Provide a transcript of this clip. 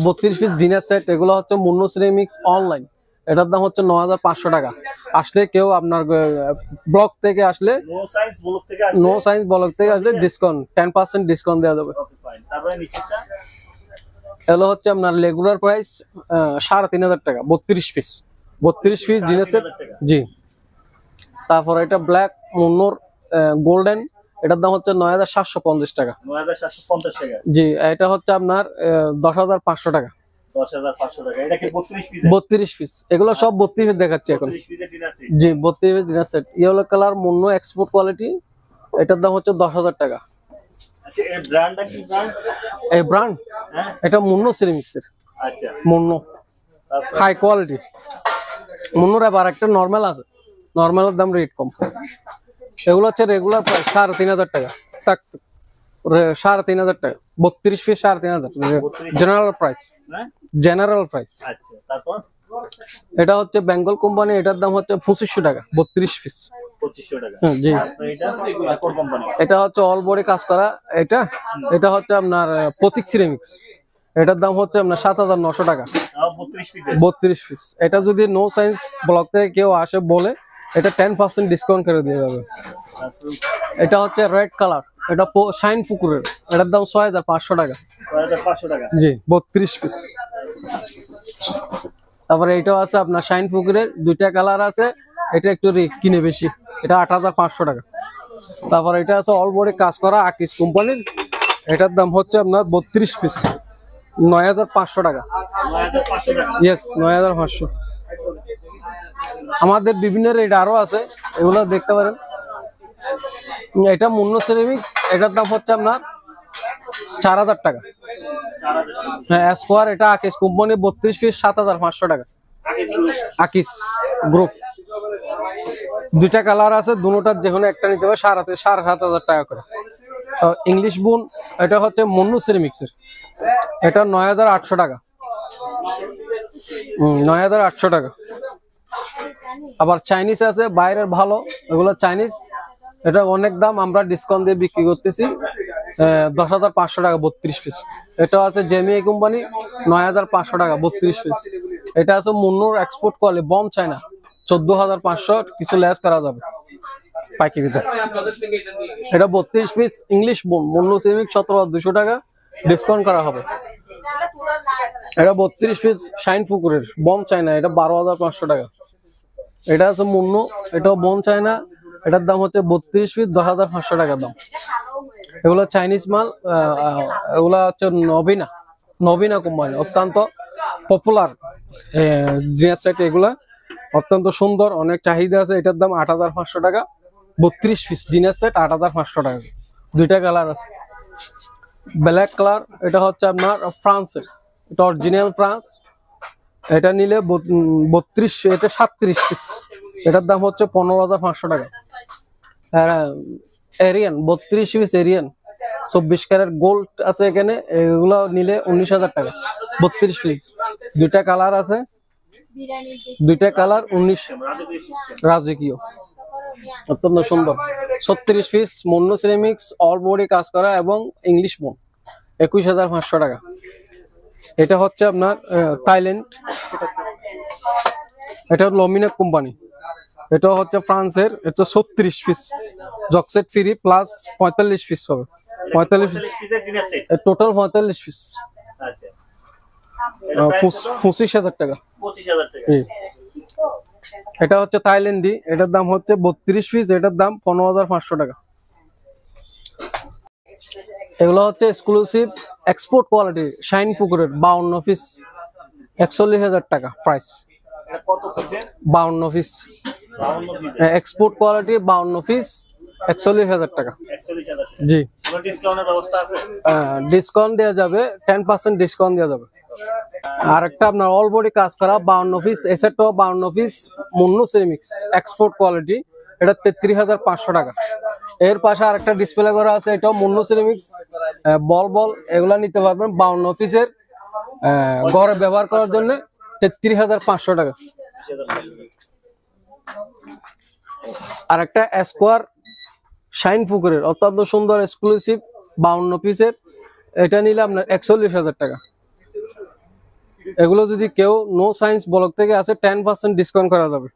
32 piece dinner set, এগুলো হচ্ছে Munnu ceramics online, এটার দাম হচ্ছে 9500 টাকা। আসলে কেউ আপনার ব্লক থেকে আসলে, নো সাইন্স ব্লক থেকে আসলে ডিসকাউন্ট 10% ডিসকাউন্ট দেওয়া যাবে। এগুলো হচ্ছে আপনার রেগুলার প্রাইস 3500 টাকা, 32 পিস ডিনার সেট। জি, তারপর এটা ব্ল্যাক মুন্নুর গোল্ডেন, এটার দাম হচ্ছে 9750 টাকা। 9750 টাকা। জি, এটা হচ্ছে আপনার 10500 টাকা। 10500 টাকা। এটা কি 32 পিস? 32 পিস, এগুলো সব 32 পিস দেখাচ্ছি এখন। 32 পিসের ডিনার সেট। জি, 32 piece dinner set, yellow colour Munnu export quality, এটার দাম হচ্ছে 10000 টাকা। আচ্ছা, এই ব্র্যান্ডটা কি ব্র্যান্ড? এই ব্র্যান্ড, হ্যাঁ, এটা মুন্নু সিরামিক্সের। আচ্ছা, মুন্নু হাই কোয়ালিটি। মুন্নুর আবার একটা নরমাল আছে, নরমালের দাম রেট কম। এগুলো হচ্ছে রেগুলার প্রাইস 3500 টাকা, 3500 টাকা, 32 পিস 3500, জেনারেল প্রাইস। হ্যাঁ, জেনারেল প্রাইস। আচ্ছা, তারপর এটা হচ্ছে বেঙ্গল কোম্পানি, এটার দাম হচ্ছে 2500 টাকা, 32 পিস। 2500 টাকা। জি, আচ্ছা, এটা কোন কোম্পানি? এটা হচ্ছে অল বডি কাজ করা। এটা হচ্ছে আপনার প্রতীক সিরামিক্স, এটার দাম হচ্ছে আপনার 7900 টাকা, 32 পিস। 32 পিস। এটা যদি নো সাইন্স ব্লক থেকে কেউ আসে বলে, এটা 10% ডিসকাউন্ট করে দিয়ে যাবে। এটা হচ্ছে রেড কালার, এটা শাইন ফুকুরের, এটার দাম 6500 টাকা। 6500 টাকা। জি, 32 পিস। তারপরে এটাও আছে আপনার শাইন ফুকুরের, দুইটা কালার আছে, এটা একটু কিনে বেশি, এটা 8500 টাকা। তারপর এটা আছে অল বডি কাজ করা আকিস কোম্পানির, এটার দাম হচ্ছে আপনার 32 পিস, 9500 টাকা। 9500 টাকা। ইয়েস, 9500। আমাদের বিভিন্ন রেট আরো আছে, এগুলো দেখতে পারেন। এটা মুন্নু সিরামিক্স, এটার দাম হচ্ছে আপনার 4000 টাকা। হ্যাঁ, স্কোয়ার, এটা আকিস কোম্পানি, 32 পিস 7500 টাকা। আকিস গ্রুপ, দুইটা কালার আছে, দুটোটার যেকোনো একটা নিতে হবে 7500 টাকা করে। ইংলিশ বুন, এটা হচ্ছে মুন্নু সিরামিক্সের, এটা 9800 টাকা। 9800 টাকা। আবার চাইনিজ আছে বাইরের ভালো, এগুলো চাইনিজ, এটা অনেক দাম, আমরা ডিসকাউন্ট দিয়ে বিক্রি করতেছি 10500 টাকা, 32 পিস। এটা আছে জেমিআই কোম্পানি, 9500 টাকা, 32 পিস। এটা আছে মুন্নুর এক্সপোর্ট কোয়ালিটি বম চায়না, 14500, কিছু লেস করা যাবে পাইকারিতে। এটা 32 পিস ইংলিশ বুন মুন্নু সিরামিক, 17200 টাকা, ডিসকাউন্ট করা হবে। এটা 32 পিস শাইন ফুকুরের বম চায়না, এটা 12500 টাকা। এটা আছে মুন্নু, এটাও বম চায়না, এটার দাম হচ্ছে 32 পিস, 10500 টাকা দাম। এগুলো চাইনিজ মাল, এগুলা হচ্ছে নবীনা কোম্পানি, অত্যন্ত পপুলার ডিনার সেট, এগুলা অত্যন্ত সুন্দর, অনেক চাহিদা আছে। এটার দাম 8500 টাকা, 32 পিস ডিনার সেট, 8500 টাকা। দুইটা কালার আছে, ব্ল্যাক কালার, এটা হচ্ছে আপনার ফ্রান্সের, এটা অরিজিনাল ফ্রান্স। এটা নিলে 32, এটা 37 পিস, এটার দাম হচ্ছে 15500 টাকা। এরিয়ান 32 পিস, এরিয়ান 24 ক্যারেট গোল্ড আছে এখানে, এগুলো নিলে 19000 টাকা, 32 পিস। দুইটা কালার আছে, দুইটা কালার 19 রাজকীয়, অত্যন্ত সুন্দর। 36 piece Munnu ceramics all body কাজ করা এবং ইংলিশ বোন, 21500 টাকা। এটা হচ্ছে আপনার থাইল্যান্ড, এটা লমিনেক কোম্পানি, এটা হচ্ছে ফ্রান্সের, এটা 36 পিস জকসেট ফ্রি প্লাস 45 পিস হবে, 45 পিসের ডিনার সেট। Total 45 piece. আচ্ছা, 25000 টাকা। 25000 টাকা। এটা হচ্ছে থাইল্যান্ডি, এটার দাম হচ্ছে 32 পিস, এটার দাম 15500 টাকা। এগুলো হচ্ছে এক্সক্লুসিভ এক্সপোর্ট কোয়ালিটি শাইন ফুকুরের 52 পিস, 41000 টাকা প্রাইস। এটা কত পিসের? 52 piece 52 piece. Export quality, 52 piece, 41000 টাকা। 41000 টাকা। জি, কোনো ডিসকাউন্টের ব্যবস্থা আছে? ডিসকাউন্ট দেওয়া যাবে, 10% ডিসকাউন্ট দেওয়া যাবে। আর একটা আপনার অল বডি কাজ করা 52 পিস, এসেটও 52 piece Munnu ceramics export quality, এটা 33500 টাকা। এর পাশে আরেকটা ডিসপ্লে করা আছে, এটাও মুন্নু সিরামিক্স বল এগুলা নিতে পারবেন 52 পিসের, ঘরে ব্যবহার করার জন্য 33500 টাকা। আর একটা স্কোয়ার শাইন ফুকুরের অত্যন্ত সুন্দর এক্সক্লুসিভ 52 পিসের, এটা নিলে আপনার 41000 টাকা। এগুলো যদি কেউ নো সায়েন্স ব্লগ থেকে আসে 10% ডিসকাউন্ট করা যাবে।